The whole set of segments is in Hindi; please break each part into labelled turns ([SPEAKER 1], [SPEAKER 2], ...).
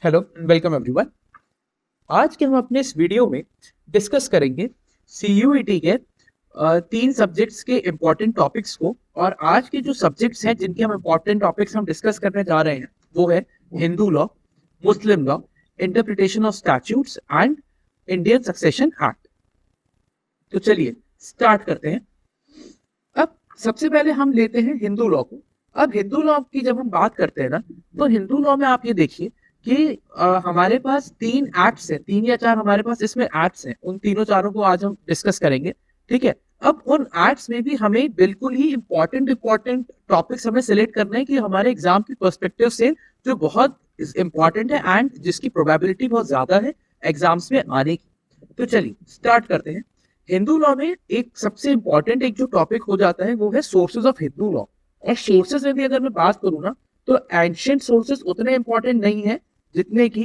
[SPEAKER 1] Hello, welcome everyone. आज के हम अपने इस वीडियो में डिस्कस करेंगे सीयूईटी के 3 सब्जेक्ट्स के इम्पोर्टेंट टॉपिक्स को। और आज के जो सब्जेक्ट्स हैं जिनके हम इम्पोर्टेंट टॉपिक्स हम डिस्कस करने जा रहे हैं वो है Hindu law, Muslim law, interpretation of statutes and Indian succession act. तो चलिए स्टार्ट करते हैं। अब सबसे पहले हम लेते हैं हिंदू लॉ को। अब हिंदू लॉ की जब हम बात करते हैं ना, तो हिंदू लॉ में आप ये देखिए कि हमारे पास 3 एक्ट्स हैं, 3 या 4 हमारे पास इसमें एक्ट्स हैं। उन तीनों चारों को आज हम डिस्कस करेंगे, ठीक है। अब उन एक्ट्स में भी हमें बिल्कुल ही इंपॉर्टेंट टॉपिक्स हमें सिलेक्ट करने हैं कि हमारे एग्जाम के पर्सपेक्टिव से जो बहुत इंपॉर्टेंट है एंड जिसकी प्रोबेबिलिटी बहुत ज्यादा है एग्जाम्स में आने की। तो चलिए स्टार्ट करते हैं। हिंदू लॉ में एक सबसे इंपॉर्टेंट एक जो टॉपिक हो जाता है वो है सोर्सेज ऑफ हिंदू लॉ। और सोर्सेज में भी अगर मैं बात करूँ ना, तो एंशियंट सोर्सेज उतने इंपॉर्टेंट नहीं है जितने की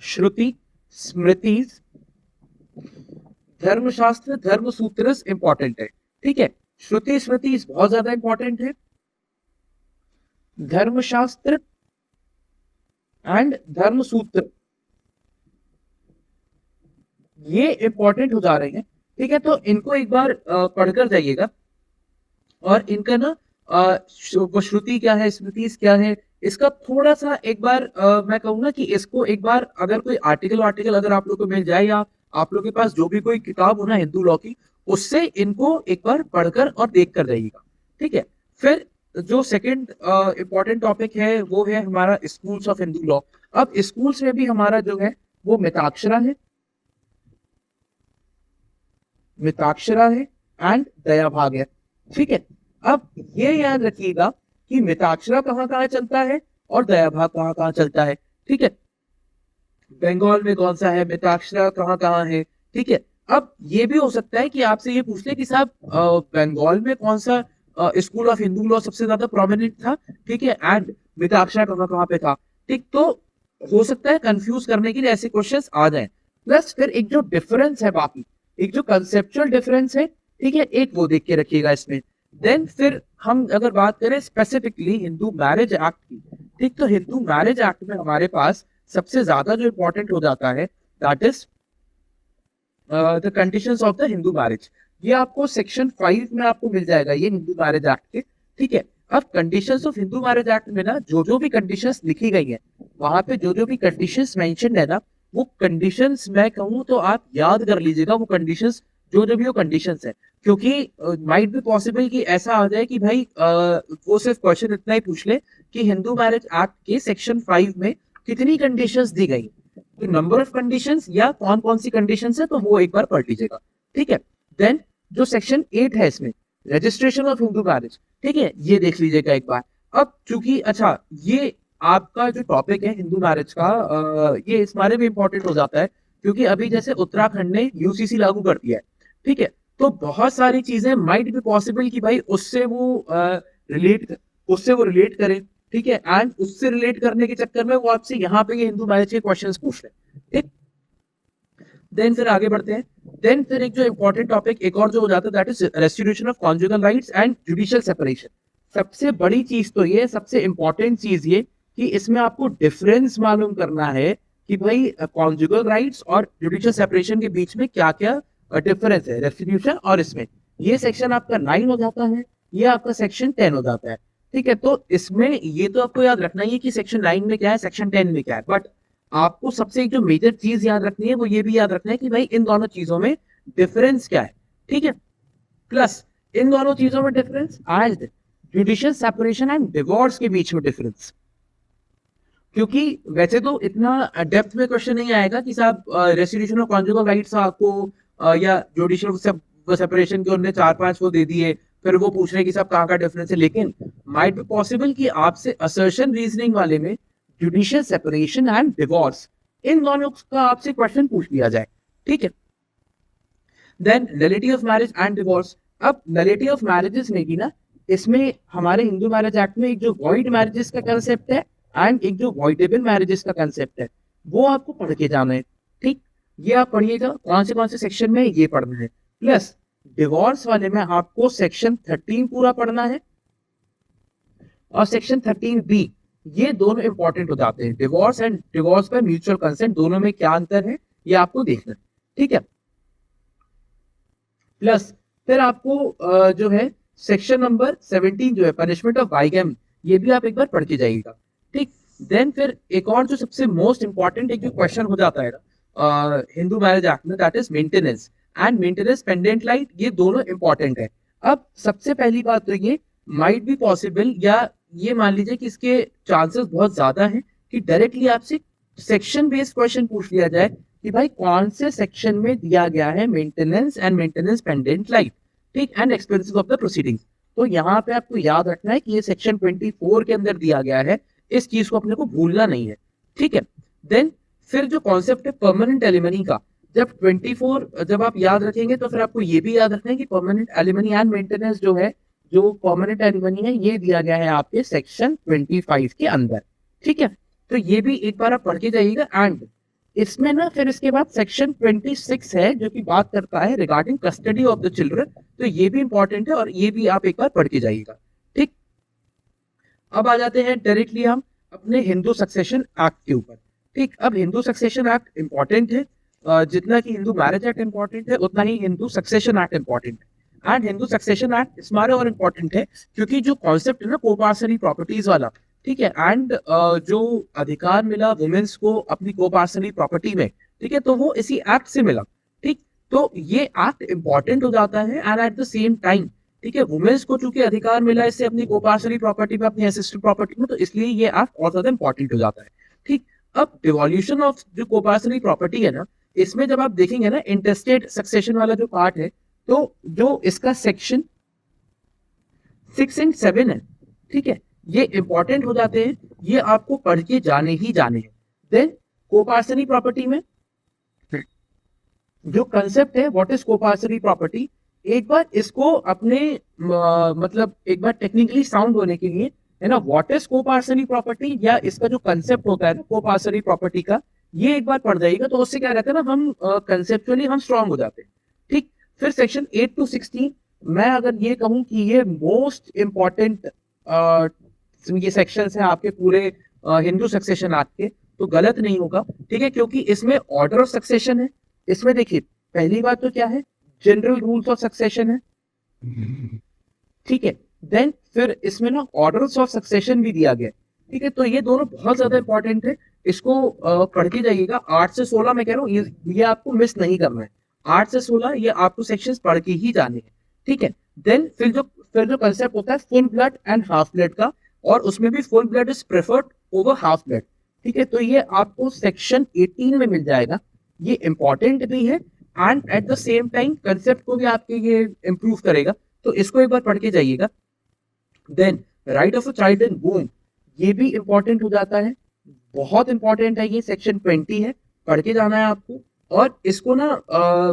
[SPEAKER 1] श्रुति, स्मृति, धर्मशास्त्र, धर्मसूत्र इंपॉर्टेंट है, ठीक है। श्रुति स्मृति बहुत ज्यादा इंपॉर्टेंट है। धर्मशास्त्र एंड धर्मसूत्र ये इंपॉर्टेंट हो जा रहे हैं, ठीक है। तो इनको एक बार पढ़कर जाइएगा। और इनका ना वो श्रुति क्या है, स्मृति क्या है, इसका थोड़ा सा एक बार मैं कहूँ ना कि इसको एक बार अगर कोई आर्टिकल अगर आप लोग को मिल जाए या आप लोग के पास जो भी कोई किताब हो ना हिंदू लॉ की, उससे इनको एक बार पढ़कर और देख कर जाइएगा, ठीक है। फिर जो सेकंड इंपॉर्टेंट टॉपिक है वो है हमारा स्कूल्स ऑफ हिंदू लॉ। अब स्कूल्स में भी हमारा जो है वो मिताक्षरा है एंड दया भाग है, ठीक है। अब ये याद रखिएगा कि मिताक्षरा कहाँ कहाँ चलता है और दया भाग कहाँ कहाँ चलता है, ठीक है। बंगाल में कौन सा है, मिताक्षरा कहाँ कहाँ है, ठीक है। अब ये भी हो सकता है कि आपसे ये पूछ ले कि साहब बंगाल में कौन सा स्कूल ऑफ हिंदू लॉ सबसे ज्यादा प्रोमिनेंट था, ठीक है, एंड मिताक्षरा कहाँ कहाँ पे था, ठीक। तो हो सकता है कंफ्यूज करने के लिए ऐसे क्वेश्चंस आ जाए। प्लस फिर एक जो डिफरेंस है, बाकी एक जो कंसेप्चुअल डिफरेंस है, ठीक है, एक वो देख के रखिएगा इसमें। देन फिर हम अगर बात करें स्पेसिफिकली हिंदू मैरिज एक्ट की, ठीक, तो हिंदू मैरिज एक्ट में हमारे पास सबसे ज्यादा जो इंपॉर्टेंट हो जाता है that is the conditions of the Hindu marriage. ये आपको सेक्शन 5 में आपको मिल जाएगा, ये हिंदू मैरिज एक्ट के, ठीक है। अब conditions of Hindu marriage act में ना जो भी कंडीशंस लिखी गई है, वहां पे जो भी कंडीशंस मेंशन है ना, वो कंडीशंस मैं कहूँ तो आप याद कर लीजिएगा। वो कंडीशंस जो भी वो कंडीशंस है, क्योंकि माइट बी पॉसिबल कि ऐसा आ जाए कि भाई वो सिर्फ क्वेश्चन इतना ही पूछ ले कि हिंदू मैरिज एक्ट के सेक्शन 5 में कितनी कंडीशंस दी गई, तो नंबर ऑफ कंडीशंस या कौन कौन सी कंडीशंस है, तो वो एक बार पढ़ लीजिएगा, ठीक है। देन जो सेक्शन 8 है इसमें रजिस्ट्रेशन ऑफ हिंदू मैरिज, ठीक है, ये देख लीजिएगा एक बार। अब चूंकि अच्छा ये आपका जो टॉपिक है हिंदू मैरिज का, ये इस बारे में इंपॉर्टेंट हो जाता है क्योंकि अभी जैसे उत्तराखंड ने यूसीसी लागू कर दिया है, ठीक है। तो बहुत सारी चीजें माइट बी पॉसिबल कि भाई उससे वो रिलेट करें, ठीक है, एंड उससे रिलेट करने के चक्कर में वो आपसे यहाँ पे ये हिंदू मैरिज के क्वेश्चंस पूछ रहे हैं, ठीक। देन फिर आगे बढ़ते हैं। देन फिर एक जो इंपॉर्टेंट टॉपिक एक और जो हो जाता है that is restitution of conjugal rights and judicial separation. सबसे बड़ी चीज तो ये, सबसे इंपॉर्टेंट चीज ये कि इसमें आपको डिफरेंस मालूम करना है कि भाई कॉन्जुगल राइट्स और जुडिशियल सेपरेशन के बीच में क्या क्या डिफरेंस है रेस्टिट्यूशन और इसमें। ये सेक्शन आपका 9 हो जाता है, ये आपका सेक्शन 10 हो जाता है, ठीक है। तो इसमें ये तो आपको याद रखना ही है कि सेक्शन 9 में क्या है, सेक्शन 10 में क्या है, बट आपको सबसे एक जो मेजर चीज याद रखनी है वो ये भी याद रखना है कि भाई इन दोनों चीजों में डिफरेंस क्या है, ठीक है। प्लस इन दोनों चीजों में difference and judicial separation and divorce के बीच में डिफरेंस। क्योंकि वैसे तो इतना डेप्थ में क्वेश्चन नहीं आएगा कि साहब रेस्टिट्यूशन ऑफ कॉन्जुगल राइट्स आपको या जुडिशियल सेपरेशन के उन्होंने 4-5 वो दे दिए, फिर वो पूछ रहे हैं कि साहब कहाँ का डिफरेंस है। लेकिन माइट बी पॉसिबल कि आपसे असर्शन रीजनिंग वाले में जुडिशियल सेपरेशन एंड डिवोर्स इन दोनों का आपसे क्वेश्चन पूछ लिया जाए, ठीक है। Then nullity of marriage and divorce. अब नलिटी ऑफ मैरिजेस में भी ना, इसमें हमारे हिंदू मैरिज एक्ट में एक जो वॉइड मैरिजेस का कंसेप्ट है एंड एक जो वॉइडेबल मैरिजेस का कंसेप्ट है, वो आपको पढ़ के जाना है, ठीक। ये आप पढ़िएगा कौन से सेक्शन में ये पढ़ना है। प्लस डिवोर्स वाले में आपको सेक्शन 13 पूरा पढ़ना है और सेक्शन 13B ये दोनों इंपॉर्टेंट हो जाते हैं। डिवोर्स एंड डिवोर्स पर म्यूचुअल कंसेंट, दोनों में क्या अंतर है ये आपको देखना है, ठीक है। प्लस फिर आपको जो है सेक्शन नंबर 17 जो है पनिशमेंट ऑफ बाइगैमी, ये भी आप एक बार पढ़ के जाइएगा, ठीक। देन फिर एक और जो सबसे मोस्ट इंपॉर्टेंट एक जो क्वेश्चन हो जाता है ना हिंदू मैरिज एक्ट में, that is maintenance and maintenance pendente light, ये दोनों इंपॉर्टेंट है। अब सबसे पहली बात तो ये माइट बी पॉसिबल, या ये मान लीजिए कि इसके चांसेस बहुत ज्यादा हैं कि डायरेक्टली आपसे सेक्शन बेस्ड क्वेश्चन पूछ लिया जाए कि भाई कौन से सेक्शन में दिया गया है maintenance and maintenance pendente lite, ठीक, and expenses of the proceedings. तो यहाँ पे आपको याद रखना है कि ये सेक्शन 24 के अंदर दिया गया है, इस चीज को अपने को भूलना नहीं है, ठीक है। देन फिर जो कॉन्सेप्ट है परमानेंट एलिमनी का, जब 24 जब आप याद रखेंगे तो फिर आपको ये भी याद रखना है कि परमानेंट एलिमनी एंड मेंटेनेंस जो है, जो परमानेंट एलिमनी है ये दिया गया है आपके सेक्शन 25 के अंदर, ठीक है। तो ये भी एक बार आप पढ़ के जाइएगा। एंड इसमें ना फिर इसके बाद सेक्शन 26 है जो कि बात करता है regarding custody of the children, तो ये भी इंपॉर्टेंट है और ये भी आप एक बार पढ़ के जाइएगा, ठीक। अब आ जाते हैं डायरेक्टली हम अपने हिंदू सक्सेशन एक्ट के ऊपर, ठीक। अब हिंदू सक्सेशन एक्ट इंपॉर्टेंट है, जितना कि हिंदू मैरिज एक्ट इंपॉर्टेंट है उतना ही हिंदू सक्सेशन एक्ट इंपॉर्टेंट है। एंड हिंदू सक्सेशन एक्ट इस मारे और इंपॉर्टेंट है क्योंकि जो कॉन्सेप्ट है ना कोपार्सनरी प्रॉपर्टीज वाला, ठीक है, एंड जो अधिकार मिला वुमेन्स को अपनी कोपार्सनरी प्रॉपर्टी में, ठीक है, तो वो इसी एक्ट से मिला, ठीक। तो ये एक्ट इंपॉर्टेंट हो जाता है and at the same time, ठीक है, वुमेन्स को चूंकि अधिकार मिला इससे अपनी कोपार्सनरी प्रॉपर्टी में, अपनी एसिस्टेड प्रॉपर्टी में, तो इसलिए ये एक्ट और ज्यादा इंपॉर्टेंट हो जाता है, ठीक। अब डिवोल्यूशन ऑफ जो कोपार्सनरी प्रॉपर्टी है ना, इसमें जब आप देखेंगे ना इंटरस्टेट सक्सेशन वाला जो पार्ट है, तो जो इसका सेक्शन 6 एंड 7 है, ठीक है, ये इंपॉर्टेंट हो जाते हैं, ये आपको पढ़ के जाने ही जाने हैं। देन कोपार्सनरी प्रॉपर्टी में जो कंसेप्ट है व्हाट इज कोपार्सनरी प्रॉपर्टी, एक बार इसको अपने मतलब एक बार टेक्निकली साउंड होने के लिए है ना, व्हाट इज कोपार्सनरी प्रॉपर्टी या इसका जो कंसेप्ट होता है ना कोपार्सनरी प्रॉपर्टी का, ये एक बार पढ़ जाइएगा तो उससे क्या रहता है ना हम कंसेप्चुअली हम स्ट्रांग हो जाते हैं, ठीक। फिर सेक्शन 8 to 16, मैं अगर ये कहूं कि ये मोस्ट इंपॉर्टेंट ये सेक्शन है आपके पूरे हिंदू सक्सेशन एक्ट के, तो गलत नहीं होगा, ठीक है, क्योंकि इसमें ऑर्डर ऑफ सक्सेशन है। इसमें देखिए पहली बात तो क्या है, जनरल रूल्स ऑफ सक्सेशन है, ठीक है। देन फिर इसमें ना ऑर्डर्स ऑफ सक्सेशन भी दिया गया, ठीक है। तो ये दोनों बहुत ज्यादा इंपॉर्टेंट है, इसको पढ़ के जाइएगा। 8 से 16 मैं कह रहा हूँ ये आपको मिस नहीं करना है, 8 से 16 ये आपको सेक्शंस पढ़ के ही जाने हैं, ठीक है। देन फिर जो कंसेप्ट होता है full blood and half blood का, और उसमें भी full blood is preferred over half blood, ठीक है। तो ये आपको सेक्शन 18 में मिल जाएगा, ये इंपॉर्टेंट भी है and at the same time concept को भी आपके ये इंप्रूव करेगा, तो इसको एक बार पढ़ के जाइएगा। Then right of a child in womb, ये भी इंपॉर्टेंट हो जाता है, बहुत इंपॉर्टेंट है, ये सेक्शन 20 है, पढ़ के जाना है आपको। और इसको ना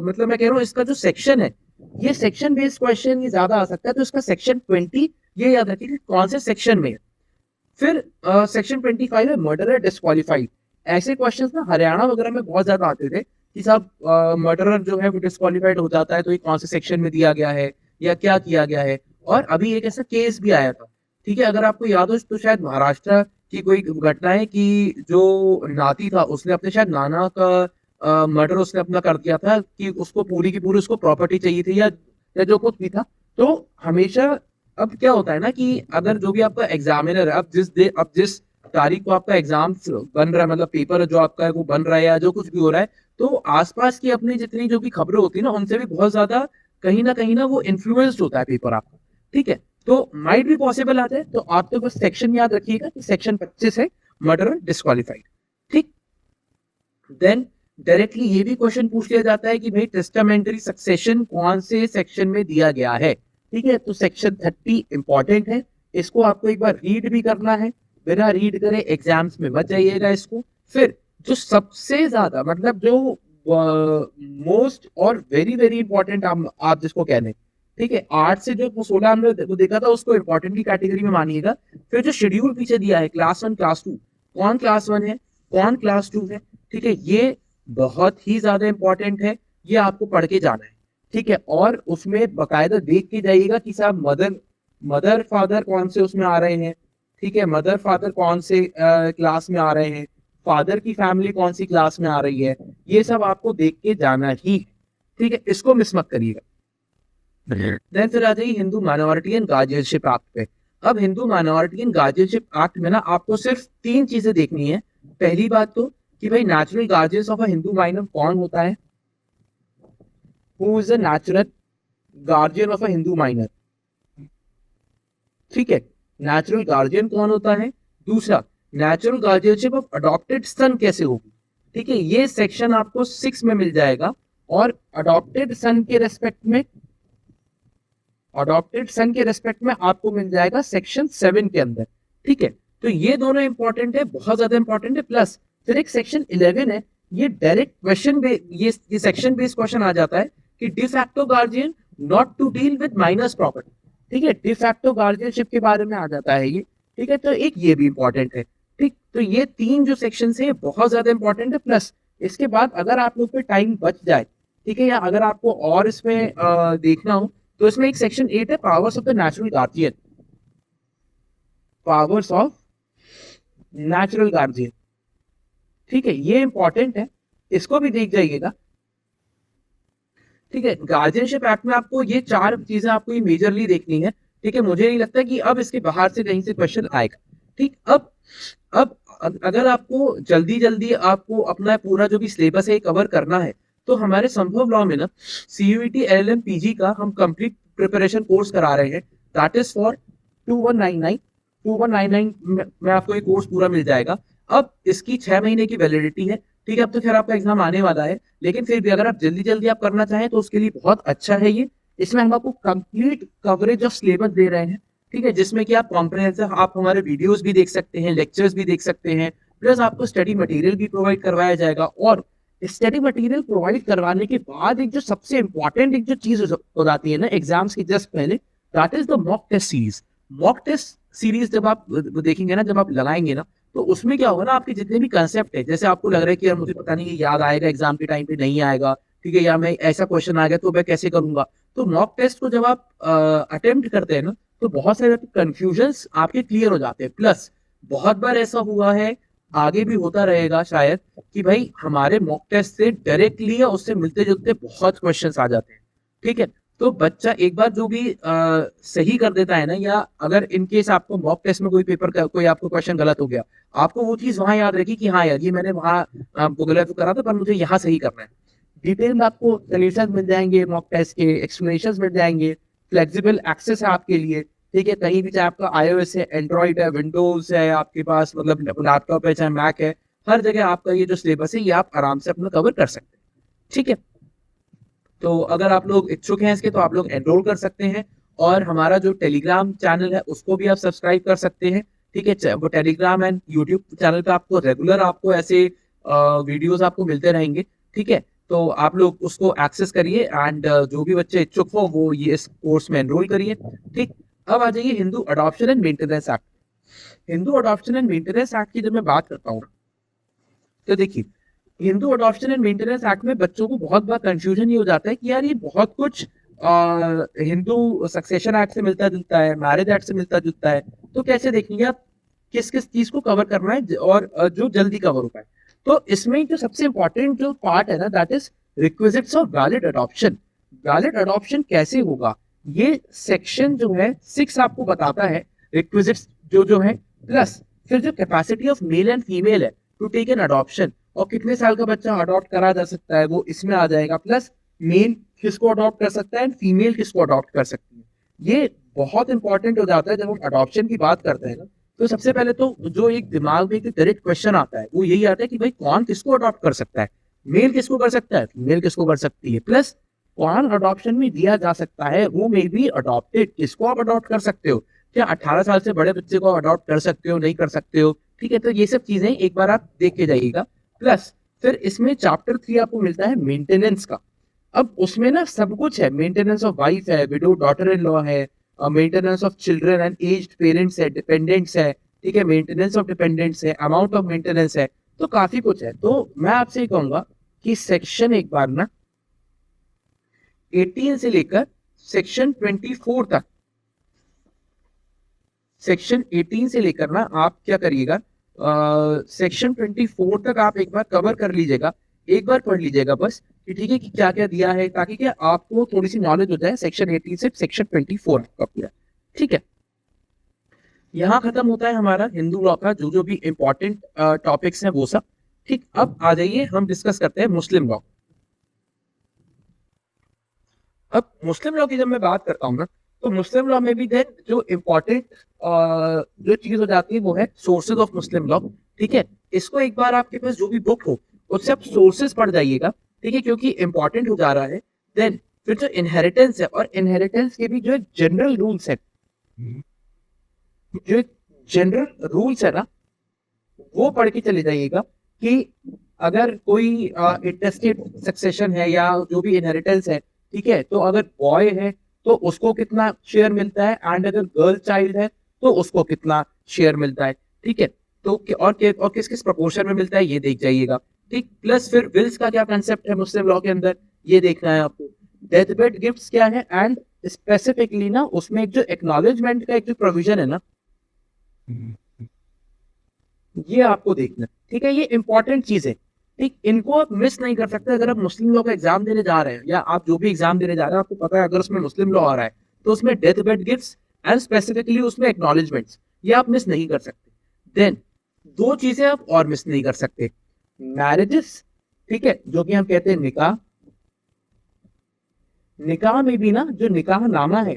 [SPEAKER 1] मतलब मैं कह रहा हूँ इसका जो सेक्शन है ये सेक्शन बेस्ड क्वेश्चन ये ज्यादा आ सकता है, तो इसका सेक्शन 20 ये याद रखिए कौन से सेक्शन में है। फिर सेक्शन 25 है मर्डरर डिस्क्वालीफाइड, ऐसे क्वेश्चंस ना हरियाणा वगैरह में बहुत ज्यादा आते थे कि साहब मर्डरर जो है वो डिस्क्वालीफाइड हो जाता है तो ये कौन से सेक्शन में दिया गया है या क्या किया गया है। और अभी एक ऐसा केस भी आया था, ठीक है, अगर आपको याद हो तो शायद महाराष्ट्र की कोई घटना है कि जो नाती था उसने अपने शायद नाना का मर्डर उसने अपना कर दिया था कि उसको पूरी की पूरी उसको प्रॉपर्टी चाहिए थी या जो कुछ भी था। तो हमेशा अब क्या होता है ना कि अगर जो भी आपका एग्जामिनर है, अब जिस तारीख को आपका एग्जाम बन रहा है, मतलब पेपर जो आपका है वो बन रहा है या जो कुछ भी हो रहा है, तो आसपास की अपनी जितनी जो भी खबरें होती है ना उनसे भी बहुत ज्यादा कहीं ना वो इन्फ्लुएंस्ड होता है पेपर आपका, ठीक है। तो माइट भी पॉसिबल आता है, तो आप तो बस सेक्शन याद रखिएगा कि सेक्शन 25 है मर्डर डिस्क्वालीफाइड, ठीक। देन डायरेक्टली ये भी क्वेश्चन पूछ लिया जाता है कि भाई टेस्टामेंटरी सक्सेशन कौन से सेक्शन में दिया गया है, ठीक है। तो सेक्शन 30 इंपॉर्टेंट है, इसको आपको एक बार रीड भी करना है, बिना रीड करे एग्जाम्स में मत जाइएगा इसको। फिर जो सबसे ज्यादा मतलब जो मोस्ट और वेरी वेरी इंपॉर्टेंट आप जिसको कह रहे हैं, ठीक है, 8 से जो 16 हमने देखा था उसको इंपॉर्टेंट की कैटेगरी में मानिएगा। फिर जो शेड्यूल पीछे दिया है क्लास 1 क्लास 2, कौन क्लास 1 है कौन क्लास 2 है, ठीक है, ये बहुत ही ज्यादा इंपॉर्टेंट है, ये आपको पढ़ के जाना है, ठीक है। और उसमें बकायदा देख के जाइएगा कि साहब मदर फादर कौन से उसमें आ रहे हैं, ठीक है, मदर फादर कौन से क्लास में आ रहे हैं, फादर की फैमिली कौन सी क्लास में आ रही है, ये सब आपको देख के जाना ही, ठीक है, इसको मिस मत करिएगा। देन फिर आ जाइए Hindu minority and guardianship act पे। अब Hindu minority and guardianship act में ना आपको सिर्फ 3 चीजें देखनी है। पहली बात तो कि भाई natural guardians of a Hindu minor कौन होता है, who is the natural guardian of a Hindu minor, ठीक है, नेचुरल गार्जियन कौन होता है। दूसरा, नेचुरल गार्जियनशिप ऑफ अडॉप्टेड सन कैसे होगी, ठीक है, ये सेक्शन आपको 6 में मिल जाएगा। और अडॉप्टेड सन के रेस्पेक्ट में आपको मिल जाएगा सेक्शन 7 के अंदर, ठीक है। तो ये दोनों इंपॉर्टेंट है, बहुत ज्यादा इंपॉर्टेंट है। प्लस फिर एक सेक्शन 11 है, ये डायरेक्ट क्वेश्चन ये सेक्शन बेस्ड क्वेश्चन आ जाता है कि de facto guardian not to deal with minor's property, ठीक है, डिफैक्टो गार्जियनशिप के बारे में आ जाता है ये, ठीक है। तो एक ये भी इंपॉर्टेंट है, ठीक। तो ये 3 जो सेक्शन है बहुत ज्यादा इंपॉर्टेंट है। प्लस इसके बाद अगर आप लोग पे टाइम बच जाए, ठीक है, या अगर आपको और इसमें देखना हो तो इसमें एक सेक्शन 8 है, powers of the natural guardian, powers of natural guardian, ठीक है, ये इंपॉर्टेंट है, इसको भी देख जाइएगा, ठीक है। गार्जियनशिप एक्ट में आपको ये 4 चीजें आपको ये मेजरली देखनी है, ठीक है। मुझे नहीं लगता कि अब इसके बाहर से कहीं से क्वेश्चन आएगा, ठीक। अब अगर आपको जल्दी जल्दी आपको अपना पूरा जो भी सिलेबस है कवर करना है, तो हमारे संभव लॉ में ना CUET LLM PG का हम कंप्लीट प्रिपरेशन कोर्स करा रहे हैं, दैट इज फॉर 2199 में आपको ये कोर्स पूरा मिल जाएगा। अब इसकी 6 महीने की वैलिडिटी है, ठीक है। अब तो फिर आपका एग्जाम आने वाला है, लेकिन फिर भी अगर आप जल्दी जल्दी आप करना चाहें तो उसके लिए बहुत अच्छा है ये। इसमें हम आपको कंप्लीट कवरेज ऑफ सिलेबस दे रहे हैं, ठीक है, जिसमें कि आप कॉम्प्रिहेंसिव आप हमारे वीडियोस भी देख सकते हैं, लेक्चर्स भी देख सकते हैं, प्लस आपको स्टडी मटेरियल भी प्रोवाइड करवाया जाएगा। और स्टडी मटेरियल प्रोवाइड करवाने के बाद एक जो सबसे इंपॉर्टेंट एक जो चीज हो जाती है ना एग्जाम्स की जस्ट पहले, that is the mock test series. Mock test series जब आप देखेंगे ना, जब आप लगाएंगे ना, तो उसमें क्या होगा ना, आपके जितने भी कंसेप्ट है, जैसे आपको लग रहा है कि यार मुझे पता नहीं याद आएगा एग्जाम के टाइम पे, नहीं आएगा, ठीक है, या मैं ऐसा क्वेश्चन आ गया तो मैं कैसे करूंगा, तो मॉक टेस्ट को जब आप अटेम्प्ट करते हैं ना, तो बहुत सारे कंफ्यूजन्स आपके क्लियर हो जाते हैं। प्लस बहुत बार ऐसा हुआ है, आगे भी होता रहेगा शायद, कि भाई हमारे मॉक टेस्ट से डायरेक्टली या उससे मिलते जुलते बहुत क्वेश्चंस आ जाते हैं, ठीक है। तो बच्चा एक बार जो भी सही कर देता है ना, या अगर इन केस आपको मॉक टेस्ट में कोई पेपर का कोई आपको क्वेश्चन गलत हो गया, आपको वो चीज वहां याद रखी कि हाँ यार ये मैंने वहां गलत करा था, पर मुझे यहाँ सही करना है। डिटेल में आपको सोल्यूशन मिल जाएंगे, मॉक टेस्ट के एक्सप्लेनेशन मिल जाएंगे, फ्लेक्सिबल एक्सेस है आपके लिए, ठीक है, कहीं भी, चाहे आपका iOS है, एंड्रॉइड है, विंडोज है आपके पास, मतलब लैपटॉप है, चाहे मैक है, हर जगह आपका ये जो सिलेबस है ये आप आराम से अपना कवर कर सकते हैं, ठीक है। तो अगर आप लोग इच्छुक हैं इसके, तो आप लोग एनरोल कर सकते हैं। और हमारा जो टेलीग्राम चैनल है उसको भी आप सब्सक्राइब कर सकते हैं, ठीक है। वो टेलीग्राम एंड यूट्यूब चैनल पे आपको रेगुलर आपको ऐसे वीडियोस आपको मिलते रहेंगे, ठीक है। तो आप लोग उसको एक्सेस करिए, एंड जो भी बच्चे इच्छुक हो वो ये इस कोर्स में एनरोल करिए, ठीक। अब आ जाइए Hindu adoption and maintenance act. Hindu adoption and maintenance act की जब मैं बात करता हूँ, तो देखिए, Hindu adoption and maintenance act में बच्चों को बहुत बार कंफ्यूजन ये हो जाता है कि यार ये बहुत कुछ हिंदू सक्सेशन एक्ट से मिलता जुलता है, मैरिज एक्ट से मिलता जुलता है, तो कैसे देखेंगे आप किस किस चीज को कवर करना है और जो जल्दी कवर हो पाए। तो इसमें जो सबसे इंपॉर्टेंट जो पार्ट है ना, that is requisites of valid adoption. Valid adoption कैसे होगा, ये सेक्शन जो है 6 आपको बताता है रिक्विजिट्स जो जो है। प्लस फिर जो capacity of male and female है टू टेक एन अडॉप्शन, और कितने साल का बच्चा अडॉप्ट करा जा सकता है वो इसमें आ जाएगा। प्लस मेल किसको अडॉप्ट कर सकता है, फीमेल किसको अडॉप्ट कर सकती है, ये बहुत इंपॉर्टेंट हो जाता है जब हम अडॉप्शन की बात करते हैं ना। तो सबसे पहले तो जो एक दिमाग में एक डायरेक्ट क्वेश्चन आता है वो यही आता है कि भाई कौन किसको अडॉप्ट कर सकता है, मेल किसको कर सकता है, फीमेल किसको कर सकती है। प्लस कौन अडॉप्शन में दिया जा सकता है, वो मे बी अडॉप्टेड, किसको आप अडॉप्ट कर सकते हो, क्या 18 साल से बड़े बच्चे को अडॉप्ट कर सकते हो, नहीं कर सकते हो, ठीक है। तो ये सब चीजें एक बार आप देख के जाइएगा। प्लस फिर इसमें चैप्टर 3 आपको मिलता है मेंटेनेंस का। अब उसमें ना सब कुछ है, मेंटेनेंस ऑफ वाइफ है, विडो डॉटर इन लॉ है, maintenance of children and aged parents है, डिपेंडेंट्स है, ठीक है, मेंटेनेंस ऑफ डिपेंडेंट्स है, अमाउंट ऑफ मेंटेनेंस है, तो काफी कुछ है। तो मैं आपसे कहूंगा कि सेक्शन एक बार ना 18 से लेकर सेक्शन 24 तक सेक्शन 18 से लेकर ना आप क्या करिएगा, सेक्शन 24 तक आप एक बार कवर कर लीजिएगा, एक बार पढ़ लीजिएगा बस कि ठीक है कि क्या क्या दिया है, ताकि क्या आपको थोड़ी सी नॉलेज हो जाए सेक्शन 18 से सेक्शन 24 का पूरा। ठीक है, यहाँ खत्म होता है हमारा हिंदू लॉ का जो जो भी इंपॉर्टेंट टॉपिक्स हैं वो सब। ठीक, अब आ जाइए हम डिस्कस करते हैं मुस्लिम लॉ। अब मुस्लिम लॉ की जब मैं बात करता हूँ ना, तो मुस्लिम लॉ में भी देन जो इम्पोर्टेंट जो चीज हो जाती है वो है सोर्सेज ऑफ मुस्लिम लॉ। ठीक है, इसको एक बार आपके पास जो भी बुक हो उससे आप सोर्सेज पढ़ जाइएगा। ठीक है, क्योंकि इंपॉर्टेंट हो जा रहा है। देन फिर जो इनहेरिटेंस है, और इनहेरिटेंस के भी जो जनरल रूल्स है, जो जनरल रूल्स है ना, वो पढ़ के चले जाइएगा कि अगर कोई इंटेस्टेड सक्सेशन है या जो भी इनहेरिटेंस है, ठीक है, तो अगर बॉय है तो उसको कितना शेयर मिलता है, एंड अगर गर्ल चाइल्ड है तो उसको कितना शेयर मिलता है। ठीक है, तो और किस किस प्रपोर्शन में मिलता है ये देख जाइएगा। ठीक, प्लस फिर विल्स का क्या कंसेप्ट है मुस्लिम लॉ के अंदर ये देखना है आपको। डेथ बेड गिफ्ट्स क्या है, एंड स्पेसिफिकली ना उसमें एक जो एक्नॉलेजमेंट का एक जो प्रोविजन है ना, ये आपको देखना है। ठीक है, ये इंपॉर्टेंट चीज है। ठीक, इनको आप मिस नहीं कर सकते। अगर आप मुस्लिम लॉ का एग्जाम देने जा रहे हैं या आप जो भी एग्जाम देने जा रहे हैं, आपको पता है अगर उसमें मुस्लिम लॉ आ रहा है तो उसमें death bed gifts and specifically उसमें एक्नॉलेजमेंट्स, ये आप मिस नहीं कर सकते। देन दो चीजें आप और मिस नहीं कर सकते, मैरिजेस, ठीक है, जो कि हम कहते हैं निकाह। निकाह में भी ना जो निकाह नामा है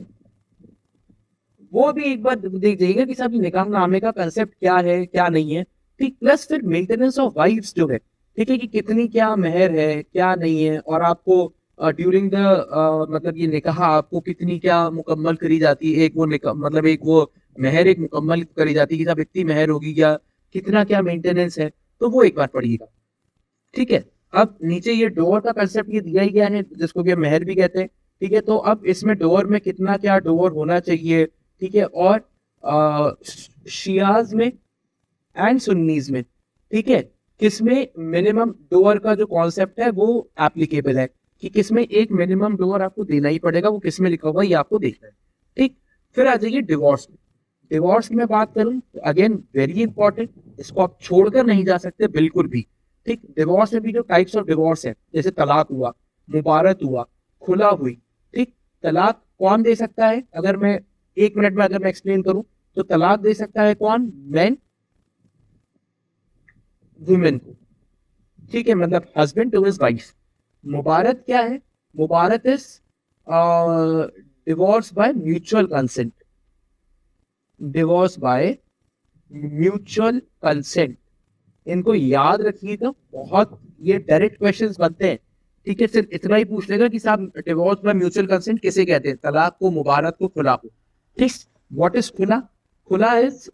[SPEAKER 1] वो भी एक बार देख जाइएगा कि साहब निकाह नामे का कंसेप्ट क्या है क्या नहीं है। ठीक, प्लस फिर मेंटेनेंस ऑफ वाइफ्स जो है, ठीक है, कि कितनी क्या मेहर है क्या नहीं है, और आपको ड्यूरिंग द मतलब ये निकाह आपको कितनी क्या मुकम्मल करी जाती है, एक वो मतलब एक वो मेहर एक मुकम्मल करी जाती है कि साहब इतनी मेहर होगी या कितना क्या मेंटेनेंस है, तो वो एक बार पढ़िएगा। ठीक है, अब नीचे ये डोर का कंसेप्ट ये दिया ही गया है जिसको कि मेहर भी कहते हैं। ठीक है, तो अब इसमें डोर में कितना क्या डोर होना चाहिए, ठीक है, और शियाज में एंड सुन्नीज में, ठीक है, किसमें मिनिमम डोअर का जो कॉन्सेप्ट है वो एप्लीकेबल है, कि किसमें एक मिनिमम डोअर आपको देना ही पड़ेगा, वो किसमें लिखा हुआ ये आपको देखना है। ठीक, फिर आ जाइए डिवोर्स में। डिवोर्स की मैं बात करूं तो अगेन वेरी इंपॉर्टेंट, इसको आप छोड़कर नहीं जा सकते बिल्कुल भी। ठीक, डिवोर्स में भी जो टाइप्स ऑफ डिवोर्स है, जैसे तलाक हुआ, मुबारत हुआ, खुला हुई। ठीक, तलाक कौन दे सकता है, अगर मैं 1 मिनट में अगर मैं एक्सप्लेन करूं तो तलाक दे सकता है कौन, मैन, वुमेन को। ठीक है, मतलब हस्बैंड टू हिज वाइफ। मुबारत क्या है, मुबारत is divorce by mutual consent, divorce by mutual consent. इनको याद रखिएगा, बहुत ये डायरेक्ट क्वेश्चंस बनते हैं। ठीक है, सिर्फ इतना ही पूछ लेगा कि साहब डिवोर्स बाय म्यूचुअल कंसेंट किसे कहते हैं, तलाक को, मुबारत को, खुला को। ठीक, व्हाट इज खुला, खुला is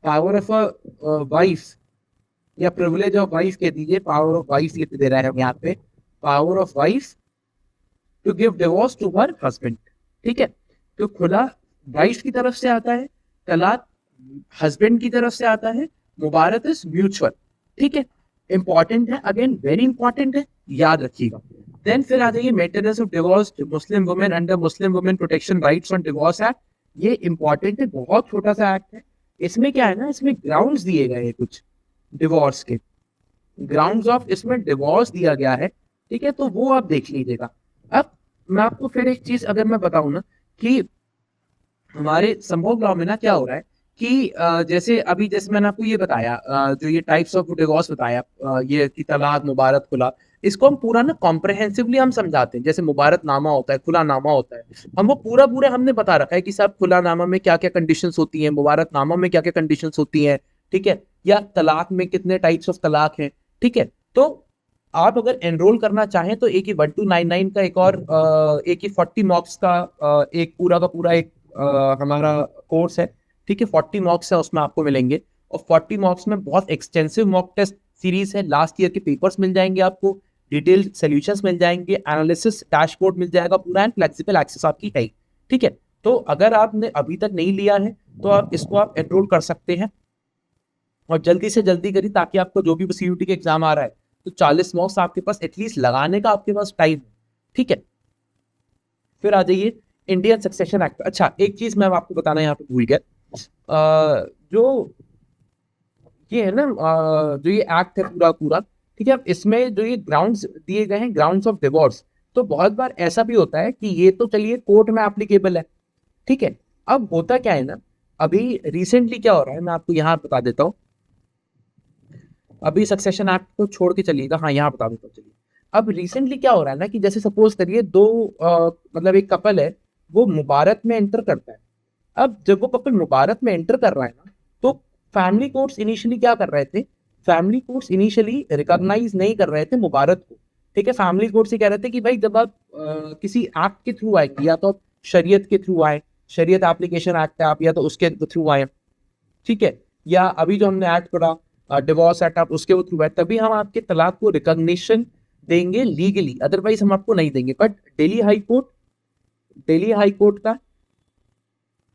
[SPEAKER 1] power of a wife या प्रिविलेज ऑफ वाइफ कह दीजिए, पावर ऑफ वाइफ ये दे रहा है हम यहाँ पे, power of wife to give divorce to her husband. ठीक है, तो खुला वाइफ की तरफ से आता है, तलाक हस्बैंड की तरफ से आता है, मुबारत इज म्यूचुअल। ठीक है, इंपॉर्टेंट है, अगेन वेरी इंपॉर्टेंट है, याद रखिएगा। देन फिर आ जाइए maintenance of divorce Muslim women under Muslim women protection rights on divorce act. ये इंपॉर्टेंट है, बहुत छोटा सा एक्ट है। इसमें क्या है ना, इसमें ग्राउंड्स दिए गए हैं कुछ डिवोर्स के, ग्राउंड्स ऑफ इसमें डिवोर्स दिया गया है। ठीक है, तो वो आप देख लीजिएगा। अब मैं आपको फिर एक चीज अगर मैं बताऊं ना, कि हमारे संभोग लॉ में ना क्या हो रहा है कि जैसे अभी जैसे मैंने आपको ये बताया, जो ये टाइप्स ऑफ डिवोर्स बताया, ये कि तलाक, मुबारत, खुला, इसको हम पूरा ना कॉम्प्रहेंसिवली हम समझाते हैं। जैसे मुबारत नामा होता है, खुला नामा होता है, हम वो पूरा पूरा हमने बता रखा है कि साहब खुला नामा में क्या क्या कंडीशंस होती हैं, मुबारत नामा में क्या क्या कंडीशंस होती हैं। ठीक है, या तलाक में कितने टाइप्स ऑफ तलाक हैं। ठीक है, तो आप अगर एनरोल करना चाहें तो एक ही 1299 का एक और एक ही 40 मॉक्स का एक पूरा का पूरा एक हमारा कोर्स है। ठीक है, 40 मॉक्स है उसमें आपको मिलेंगे, और 40 मॉक्स में बहुत एक्सटेंसिव मॉक टेस्ट सीरीज है, लास्ट ईयर के पेपर्स मिल जाएंगे आपको, डिटेल्ड सॉल्यूशंस मिल जाएंगे, एनालिसिस डैशबोर्ड मिल जाएगा पूरा, एंड फ्लेक्सिबल एक्सेस आपकी है। ठीक है, तो अगर आपने अभी तक नहीं लिया है तो आप इसको आप एनरोल कर सकते हैं, और जल्दी से जल्दी करिए, ताकि आपको जो भी सीयूटी के एग्जाम आ रहा है तो 40 मॉक्स आपके पास एटलीस्ट लगाने का आपके पास टाइम है। ठीक है, फिर आ जाइए इंडियन सक्सेशन एक्ट। अच्छा, एक चीज मैं आपको बताना यहाँ पे भूल गया। जो ये है ना, जो ये एक्ट है पूरा पूरा, ठीक है, अब इसमें जो ये ग्राउंड्स दिए गए हैं, ग्राउंड्स ऑफ डिवोर्स, तो बहुत बार ऐसा भी होता है कि ये तो चलिए कोर्ट में एप्लीकेबल है, ठीक है। अब होता क्या है ना, अभी रिसेंटली क्या हो रहा है मैं आपको यहाँ बता देता हूँ। अभी सक्सेशन एक्ट को छोड़ के चलिएगा, हाँ यहाँ बता देता हूँ, चलिए। अब रिसेंटली क्या हो रहा है ना कि जैसे सपोज करिए दो मतलब एक कपल है, वो मुबारक में एंटर करता है। अब जब वो कपल मुबारक में एंटर कर रहा है ना, तो फैमिली कोर्ट्स इनिशियली क्या कर रहे थे, फैमिली कोर्ट्स इनिशियली रिकॉग्नाइज नहीं कर रहे थे मुबारक को, ठीक है। फैमिली कोर्ट्स ये कह रहे थे कि भाई जब आप किसी एक्ट के थ्रू आए, या तो आप शरीयत के थ्रू आए, शरीयत एप्लीकेशन एक्ट है आप, या तो उसके थ्रू आए, ठीक है, या अभी जो हमने एक्ट पढ़ा डिवोर्स एक्ट, आप उसके थ्रू आए, तभी हम आपके तलाक को रिकॉग्निशन देंगे लीगली, अदरवाइज हम आपको नहीं देंगे। बट दिल्ली हाई कोर्ट का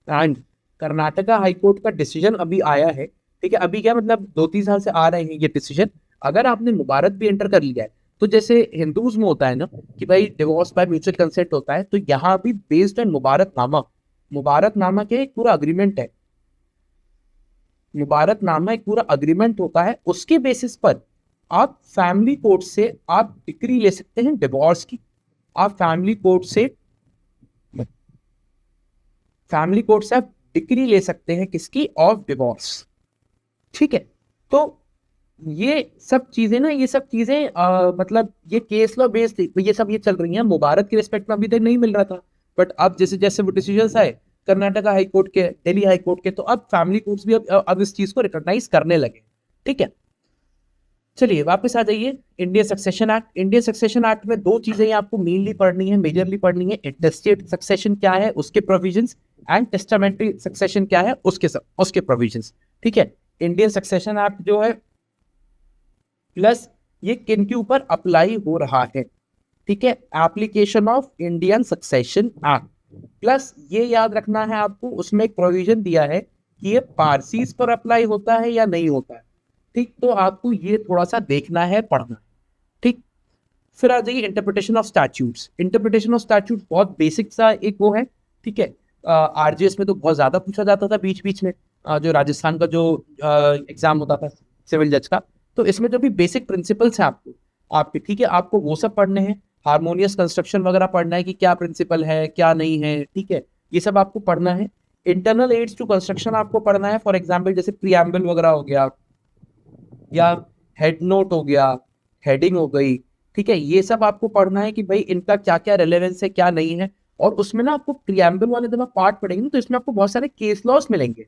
[SPEAKER 1] एंड कर्नाटका हाई कोर्ट का डिसीजन अभी आया है, ठीक है। अभी क्या मतलब 2-3 साल से आ रहे हैं ये डिसीजन। अगर आपने मुबारक भी एंटर कर लिया है, तो जैसे हिंदूज में होता है ना कि भाई डिवोर्स बाय म्यूचुअल कंसेंट होता है, तो यहाँ भी बेस्ड ऑन मुबारकनामा के एक पूरा अग्रीमेंट है, मुबारकनामा एक पूरा अग्रीमेंट होता है, उसके बेसिस पर आप फैमिली कोर्ट से आप डिक्री ले सकते हैं डिवोर्स की। आप फैमिली कोर्ट से आप डिक्री ले सकते हैं किसकी, ऑफ डिवोर्स, ठीक है। तो ये सब चीजें ना, ये सब चीजें मतलब ये केस लॉ बेस्ड ये सब ये चल रही हैं। मुबारक के रिस्पेक्ट में अभी तक नहीं मिल रहा था, बट अब जैसे जैसे वो डिसीजन आए कर्नाटका हाई कोर्ट के, दिल्ली हाई कोर्ट के, तो अब फैमिली कोर्ट्स भी अब इस चीज को रिकॉग्नाइज करने लगे, ठीक है। चलिए वापस आ जाइए Indian succession act. Indian succession act में दो चीजें आपको मेनली पढ़नी है, मेजरली पढ़नी है। इंटेस्टेट सक्सेशन क्या है, उसके प्रोविजंस, एंड टेस्टामेंट्री सक्सेशन क्या है, उसके प्रोविजंस, ठीक है। इंडियन सक्सेशन एक्ट जो है, प्लस ये किन के ऊपर अप्लाई हो रहा है, ठीक है, application of Indian succession act. Plus ये याद रखना है आपको, उसमें एक प्रोविजन दिया है कि ये पारसीज पर अप्लाई होता है या नहीं होता है, ठीक। तो आपको ये थोड़ा सा देखना है, पढ़ना है, ठीक। फिर आ जाइए interpretation of statutes. Interpretation of statute बहुत बेसिक सा एक वो है, ठीक है। आरजीएस में तो बहुत ज्यादा पूछा जाता था बीच बीच में, जो राजस्थान का जो एग्जाम होता था सिविल जज का, तो इसमें जो भी बेसिक प्रिंसिपल्स हैं आपके, ठीक है, आपको वो सब पढ़ने हैं। हार्मोनियस कंस्ट्रक्शन वगैरह पढ़ना है कि क्या प्रिंसिपल है क्या नहीं है, ठीक है, ये सब आपको पढ़ना है। इंटरनल एड्स टू कंस्ट्रक्शन आपको पढ़ना है, फॉर एग्जाम्पल जैसे प्रीएम्बल वगैरह हो गया, या हेड नोट हो गया, हेडिंग हो गई, ठीक है, ये सब आपको पढ़ना है कि भाई इनका क्या क्या रेलेवेंस है क्या नहीं है। और उसमें ना आपको प्रीएम्बल वाले जब आप पार्ट पढ़ेंगे तो इसमें आपको बहुत सारे केस लॉस मिलेंगे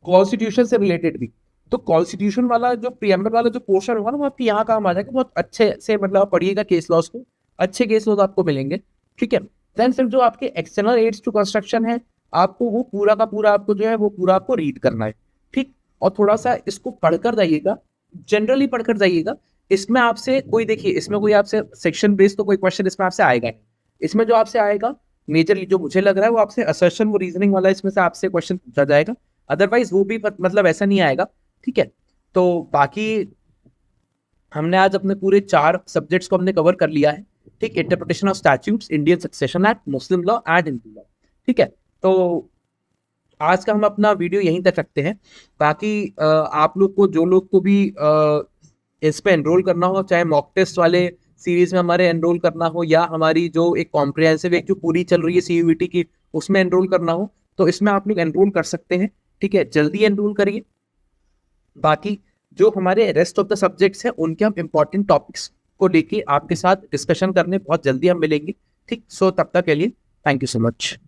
[SPEAKER 1] कॉन्स्टिट्यूशन से रिलेटेड भी। तो कॉन्स्टिट्यूशन वाला जो प्रीएम्बल वाला जो पोर्शन होगा ना, वो आपके यहाँ काम आ जाएगा, बहुत अच्छे से मतलब पढ़िएगा केस लॉस को, अच्छे केस लॉस आपको मिलेंगे, ठीक है। देन फिर जो आपके एक्सटर्नल एड्स टू कंस्ट्रक्शन है, आपको वो पूरा का पूरा आपको जो है वो पूरा आपको रीड करना है, ठीक। और थोड़ा सा इसको पढ़कर जाइएगा, जनरली पढ़कर जाइएगा। इसमें आपसे कोई, देखिए इसमें कोई आपसे सेक्शन बेस्ड तो कोई क्वेश्चन इसमें आपसे आएगा नहीं। इसमें जो आपसे आएगा मेजरली जो मुझे लग रहा है वो आपसे असर्शन वो रीजनिंग वाला इसमें से आपसे क्वेश्चन पूछा जाएगा, अदरवाइज वो भी मतलब ऐसा नहीं आएगा, ठीक है। तो बाकी हमने आज अपने पूरे 4 सब्जेक्ट्स को हमने कवर कर लिया है, ठीक। Interpretation of statutes, Indian succession act, Muslim law and Hindu law, ठीक है। तो आज का हम अपना वीडियो यहीं तक रखते हैं। बाकी आप लोग को, जो लोग को भी इस पे एनरोल करना हो, चाहे मॉक टेस्ट वाले सीरीज में हमारे एनरोल करना हो, या हमारी जो एक कॉम्प्रिहेंसिव एक जो पूरी चल रही है सीयूईटी की उसमें एनरोल करना हो, तो इसमें आप लोग एनरोल कर सकते हैं, ठीक है। जल्दी एनरोल करिए। बाकी जो हमारे रेस्ट ऑफ द सब्जेक्ट्स हैं उनके हम इंपॉर्टेंट टॉपिक्स को लेके आपके साथ डिस्कशन करने बहुत जल्दी हम मिलेंगे, ठीक। सो तब तक के लिए थैंक यू सो मच।